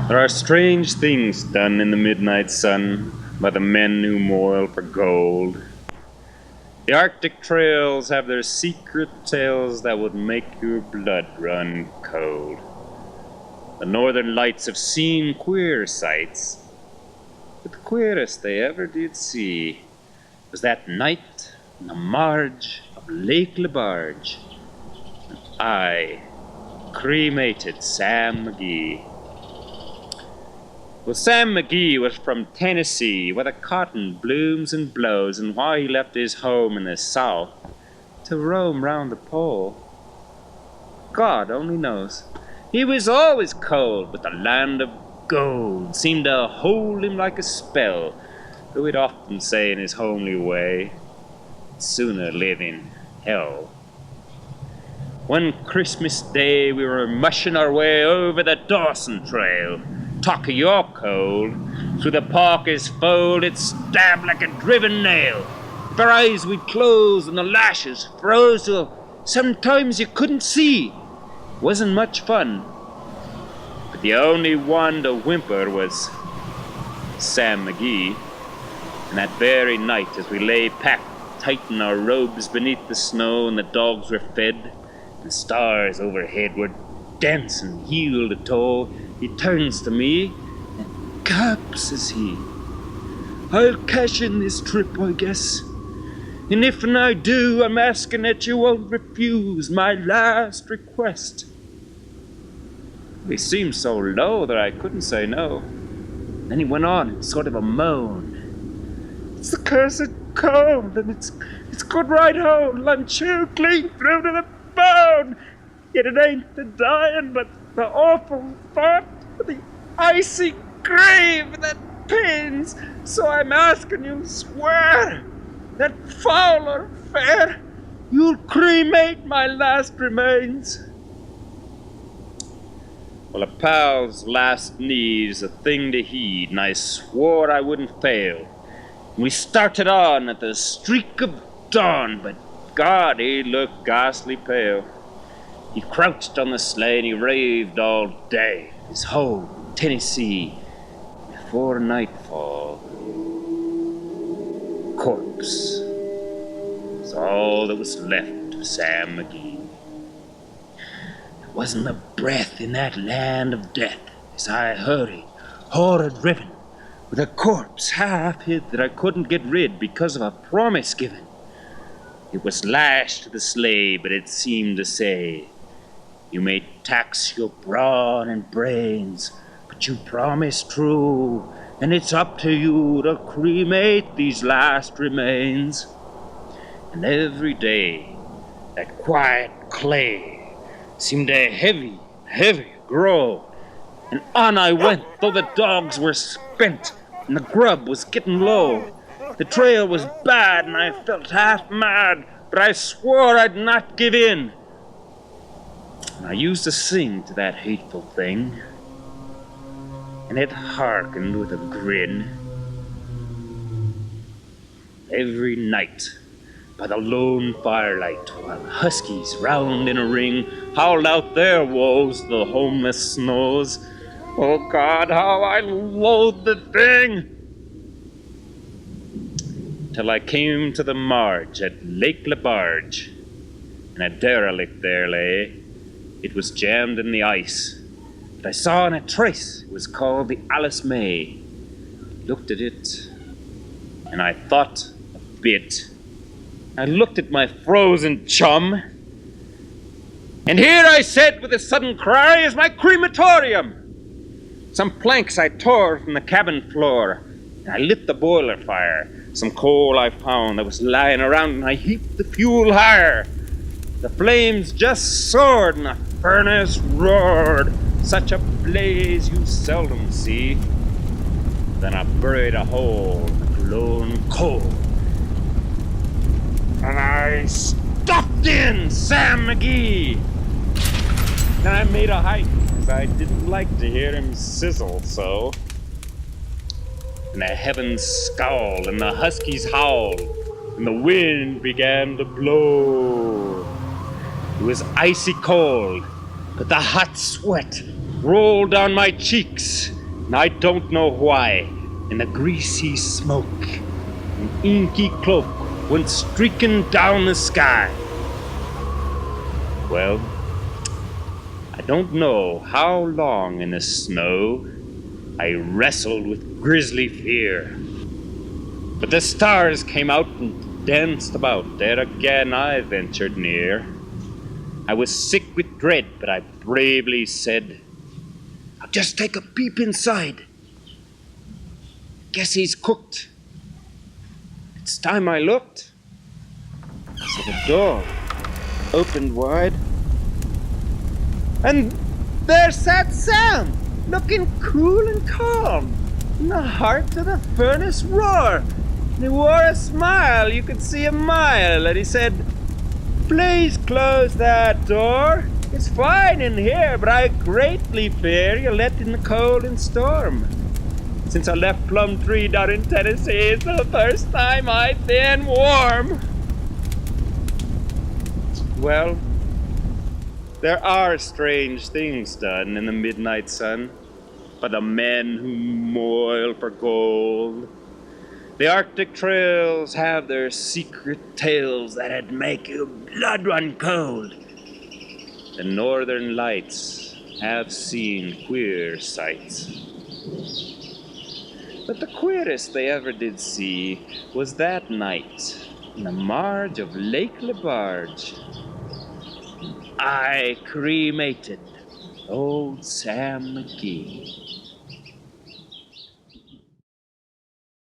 There are strange things done in the midnight sun by the men who moil for gold. The Arctic trails have their secret tales that would make your blood run cold. The northern lights have seen queer sights, but the queerest they ever did see was that night on the marge of Lake Lebarge, and I cremated Sam McGee. Well, Sam McGee was from Tennessee, where the cotton blooms and blows, and why he left his home in the South to roam round the pole, God only knows. He was always cold, but the land of gold seemed to hold him like a spell, though he'd often say in his homely way, sooner live in hell. One Christmas day we were mushing our way over the Dawson Trail. Talk of your cold, through the parka's fold it stabbed like a driven nail. If our eyes we'd close and the lashes froze till sometimes you couldn't see. Wasn't much fun, but the only one to whimper was Sam McGee. And that very night, as we lay packed tight in our robes beneath the snow and the dogs were fed, and stars overhead were dense and heel to toe, he turns to me, and "Cap," says he, "I'll cash in this trip, I guess. And if I do, I'm asking that you won't refuse my last request." He seemed so low that I couldn't say no. Then he went on in sort of a moan. "It's the cursed cold, and it's good right home. I'm chilled clean through to the bone. Yet it ain't the dying, but the awful thought of the icy grave that pains. So I'm asking you, swear that foul or fair, you'll cremate my last remains." Well, a pal's last need's a thing to heed, and I swore I wouldn't fail. We started on at the streak of dawn, but God, he looked ghastly pale. He crouched on the sleigh and he raved all day, his whole Tennessee. Before nightfall, corpse was all that was left of Sam McGee. There wasn't a breath in that land of death as I hurried, horror-driven, with a corpse half hid that I couldn't get rid because of a promise given. It was lashed to the sleigh, but it seemed to say, "You may tax your brawn and brains, but you promised true, and it's up to you to cremate these last remains." And every day, that quiet clay seemed to heavy grow, and on I went, though the dogs were spent, and the grub was getting low. The trail was bad, and I felt half mad, but I swore I'd not give in. And I used to sing to that hateful thing, and it hearkened with a grin. Every night, by the lone firelight, while huskies round in a ring howled out their woes to the homeless snows. Oh God, how I loathed the thing! Till I came to the marge at Lake Lebarge, and a derelict there lay. It was jammed in the ice, but I saw in a trace it was called the Alice May. Looked at it, and I thought a bit. I looked at my frozen chum, and here I said with a sudden cry is my crematorium. Some planks I tore from the cabin floor, and I lit the boiler fire. Some coal I found that was lying around, and I heaped the fuel higher. The flames just soared, and the furnace roared. Such a blaze you seldom see. Then I buried a hole in the glowing coal, and I stuffed in Sam McGee. Then I made a hike, because I didn't like to hear him sizzle so. And the heavens scowled, and the huskies howled, and the wind began to blow. It was icy cold, but the hot sweat rolled down my cheeks, and I don't know why, in a greasy smoke, an inky cloak went streaking down the sky. Well, I don't know how long in the snow I wrestled with grisly fear, but the stars came out and danced about. There again I ventured near. I was sick with dread, but I bravely said, "I'll just take a peep inside. Guess he's cooked." It's time I looked. So the door opened wide, and there sat Sam, looking cool and calm, in the heart of the furnace roar. And he wore a smile, you could see a mile, and he said, "Please close that door. It's fine in here, but I greatly fear you're let in the cold and storm. Since I left Plum Tree down in Tennessee, it's the first time I've been warm." Well, there are strange things done in the midnight sun by the men who moil for gold. The Arctic trails have their secret tales that'd make your blood run cold. The northern lights have seen queer sights. But the queerest they ever did see was that night in the marge of Lake Lebarge. I cremated old Sam McGee.